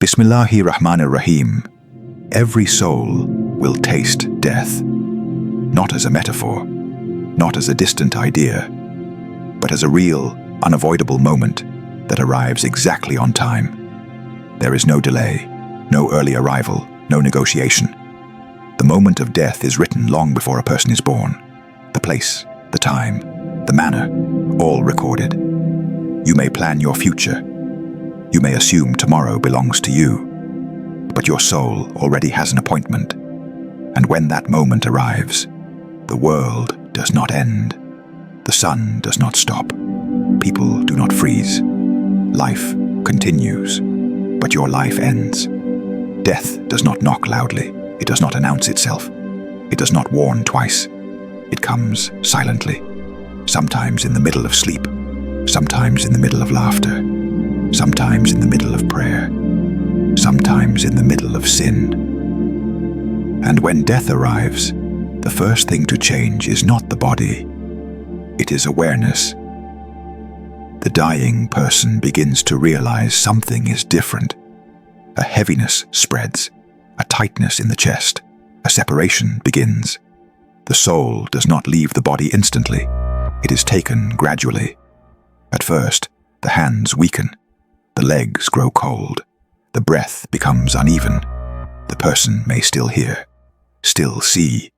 Bismillahirrahmanirrahim. Every soul will taste death, not as a metaphor, not as a distant idea, but as a real, unavoidable moment that arrives exactly on time. There is no delay, no early arrival, no negotiation. The moment of death is written long before a person is born. The place, the time, the manner, all recorded. You may plan your future. You may assume tomorrow belongs to you. But your soul already has an appointment. And when that moment arrives, the world does not end. The sun does not stop. People do not freeze. Life continues, but your life ends. Death does not knock loudly. It does not announce itself. It does not warn twice. It comes silently, sometimes in the middle of sleep, sometimes in the middle of laughter, sometimes in the middle of prayer, sometimes in the middle of sin. And when death arrives, the first thing to change is not the body, it is awareness. The dying person begins to realize something is different. A heaviness spreads, a tightness in the chest, a separation begins. The soul does not leave the body instantly. It is taken gradually. At first, the hands weaken, the legs grow cold, the breath becomes uneven. The person may still hear, still see,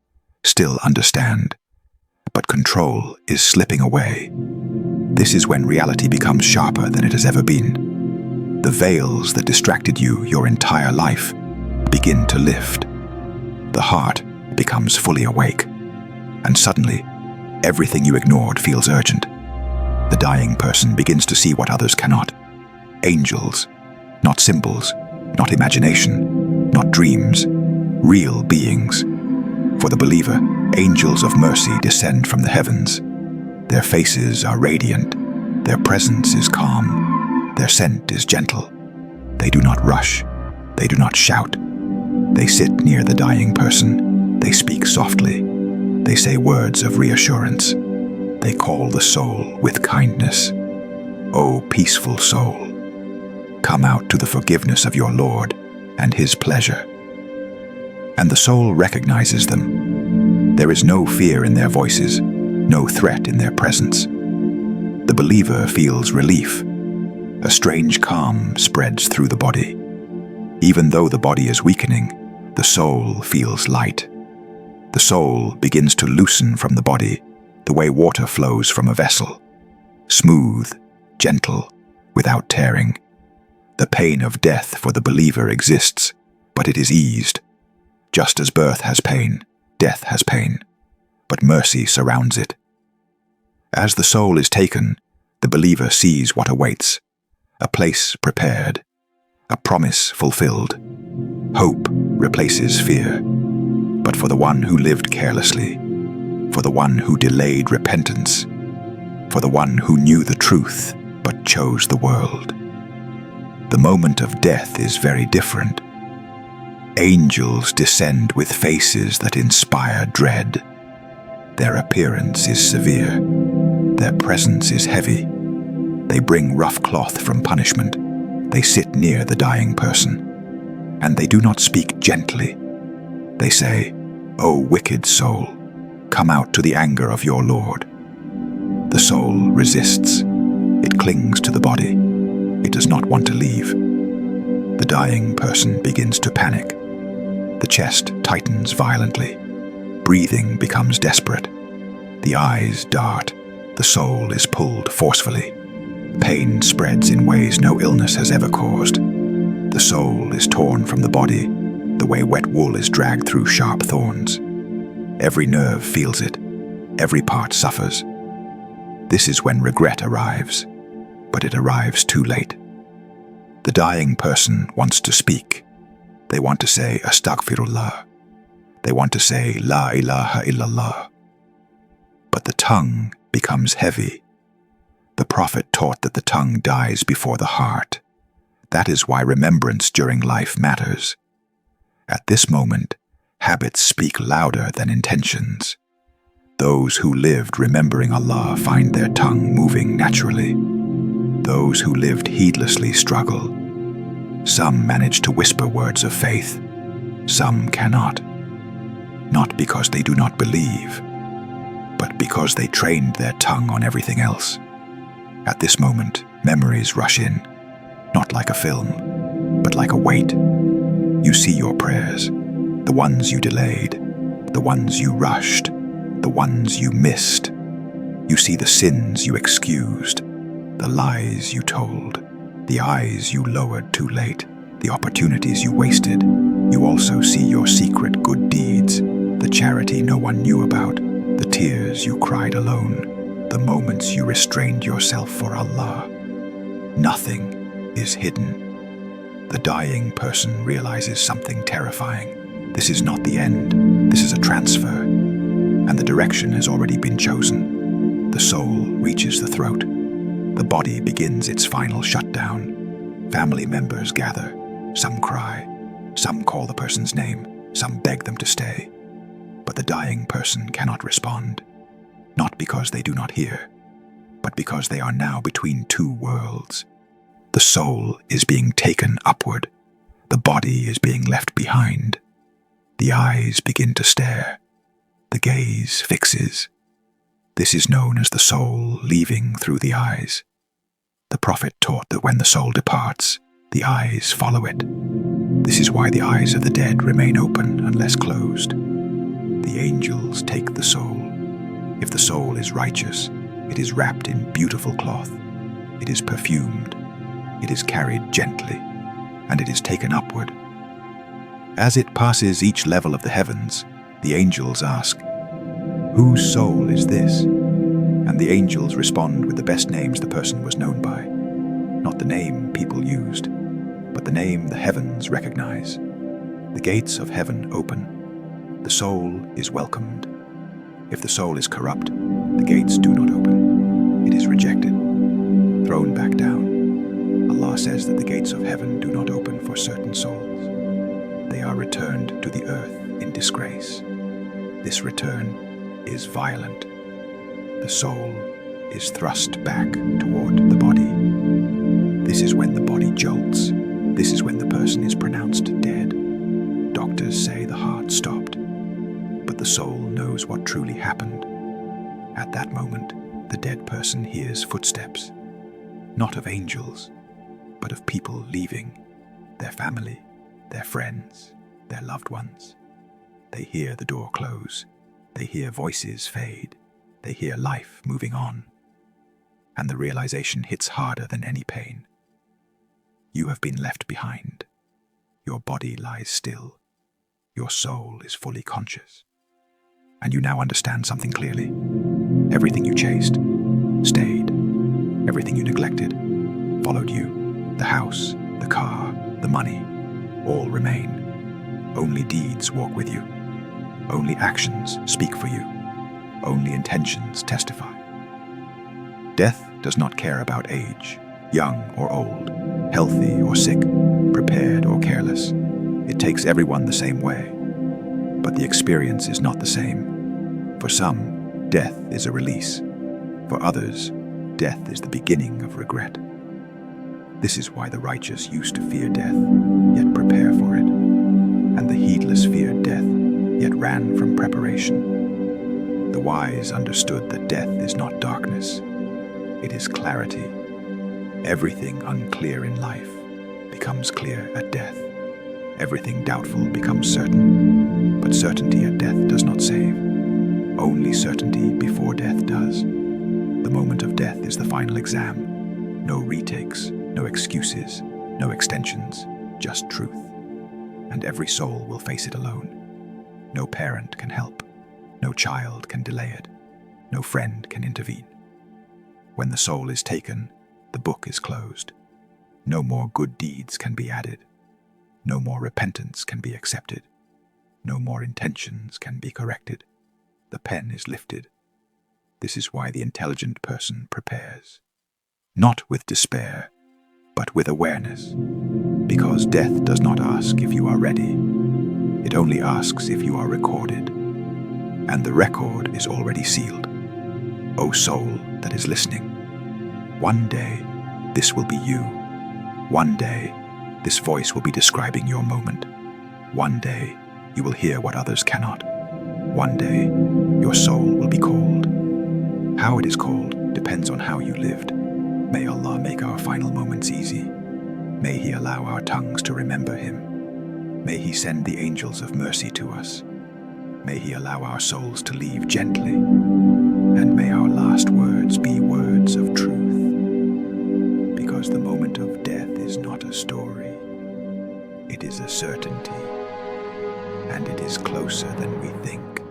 still understand, but control is slipping away. This is when reality becomes sharper than it has ever been. The veils that distracted you your entire life begin to lift. The heart becomes fully awake, and suddenly, everything you ignored feels urgent. The dying person begins to see what others cannot. Angels, not symbols, not imagination, not dreams, real beings. For the believer, angels of mercy descend from the heavens. Their faces are radiant, their presence is calm, their scent is gentle. They do not rush, they do not shout. They sit near the dying person, they speak softly, they say words of reassurance. They call the soul with kindness. O peaceful soul, come out to the forgiveness of your Lord and His pleasure. And the soul recognizes them. There is no fear in their voices, no threat in their presence. The believer feels relief. A strange calm spreads through the body. Even though the body is weakening, the soul feels light. The soul begins to loosen from the body, the way water flows from a vessel. Smooth, gentle, without tearing. The pain of death for the believer exists, but it is eased. Just as birth has pain, death has pain, but mercy surrounds it. As the soul is taken, the believer sees what awaits. A place prepared, a promise fulfilled. Hope replaces fear. But for the one who lived carelessly, for the one who delayed repentance, for the one who knew the truth but chose the world, the moment of death is very different. Angels descend with faces that inspire dread. Their appearance is severe. Their presence is heavy. They bring rough cloth from punishment. They sit near the dying person. And they do not speak gently. They say, O wicked soul, come out to the anger of your Lord. The soul resists. It clings to the body. It does not want to leave. The dying person begins to panic. The chest tightens violently. Breathing becomes desperate. The eyes dart. The soul is pulled forcefully. Pain spreads in ways no illness has ever caused. The soul is torn from the body, the way wet wool is dragged through sharp thorns. Every nerve feels it. Every part suffers. This is when regret arrives, but it arrives too late. The dying person wants to speak. They want to say Astaghfirullah. They want to say La ilaha illallah. But the tongue becomes heavy. The Prophet taught that the tongue dies before the heart. That is why remembrance during life matters. At this moment, habits speak louder than intentions. Those who lived remembering Allah find their tongue moving naturally. Those who lived heedlessly struggle. Some manage to whisper words of faith. Some cannot. Not because they do not believe, but because they trained their tongue on everything else. At this moment, memories rush in, not like a film, but like a weight. You see your prayers, the ones you delayed, the ones you rushed, the ones you missed. You see the sins you excused, the lies you told, the eyes you lowered too late, the opportunities you wasted. You also see your secret good deeds, the charity no one knew about, the tears you cried alone, the moments you restrained yourself for Allah. Nothing is hidden. The dying person realizes something terrifying. This is not the end. This is a transfer, and the direction has already been chosen. The soul reaches the throat. The body begins its final shutdown. Family members gather. Some cry. Some call the person's name. Some beg them to stay. But the dying person cannot respond. Not because they do not hear, but because they are now between two worlds. The soul is being taken upward. The body is being left behind. The eyes begin to stare. The gaze fixes. This is known as the soul leaving through the eyes. The Prophet taught that when the soul departs, the eyes follow it. This is why the eyes of the dead remain open unless closed. The angels take the soul. If the soul is righteous, it is wrapped in beautiful cloth. It is perfumed. It is carried gently, and it is taken upward. As it passes each level of the heavens, the angels ask, "Whose soul is this?" And the angels respond with the best names the person was known by. Not the name people used, but the name the heavens recognize. The gates of heaven open. The soul is welcomed. If the soul is corrupt, the gates do not open. It is rejected, thrown back down. Allah says that the gates of heaven do not open for certain souls. They are returned to the earth in disgrace. This return is violent. The soul is thrust back toward the body. This is when the body jolts. This is when the person is pronounced dead. Doctors say the heart stopped, but the soul knows what truly happened. At that moment, the dead person hears footsteps, not of angels, but of people leaving, their family, their friends, their loved ones. They hear the door close. They hear voices fade. They hear life moving on. And the realization hits harder than any pain. You have been left behind. Your body lies still. Your soul is fully conscious. And you now understand something clearly. Everything you chased, stayed. Everything you neglected, followed you. The house, the car, the money, all remain. Only deeds walk with you. Only actions speak for you. Only intentions testify. Death does not care about age, young or old, healthy or sick, prepared or careless. It takes everyone the same way. But the experience is not the same. For some, death is a release. For others, death is the beginning of regret. This is why the righteous used to fear death, yet prepare for it. And the heedless feared death, yet ran from preparation. The wise understood that death is not darkness. It is clarity. Everything unclear in life becomes clear at death. Everything doubtful becomes certain. But certainty at death does not save. Only certainty before death does. The moment of death is the final exam. No retakes, no excuses, no extensions, just truth. And every soul will face it alone. No parent can help. No child can delay it. No friend can intervene. When the soul is taken, the book is closed. No more good deeds can be added. No more repentance can be accepted. No more intentions can be corrected. The pen is lifted. This is why the intelligent person prepares. Not with despair, but with awareness. Because death does not ask if you are ready. It only asks if you are recorded. And the record is already sealed. O soul that is listening, one day this will be you. One day This voice will be describing your moment. One day, you will hear what others cannot. One day, your soul will be called. How it is called depends on how you lived. May Allah make our final moments easy. May He allow our tongues to remember Him. May He send the angels of mercy to us. May He allow our souls to leave gently. And may our last words be words of truth. Because the moment of death is not a story. It is a certainty. And it is closer than we think.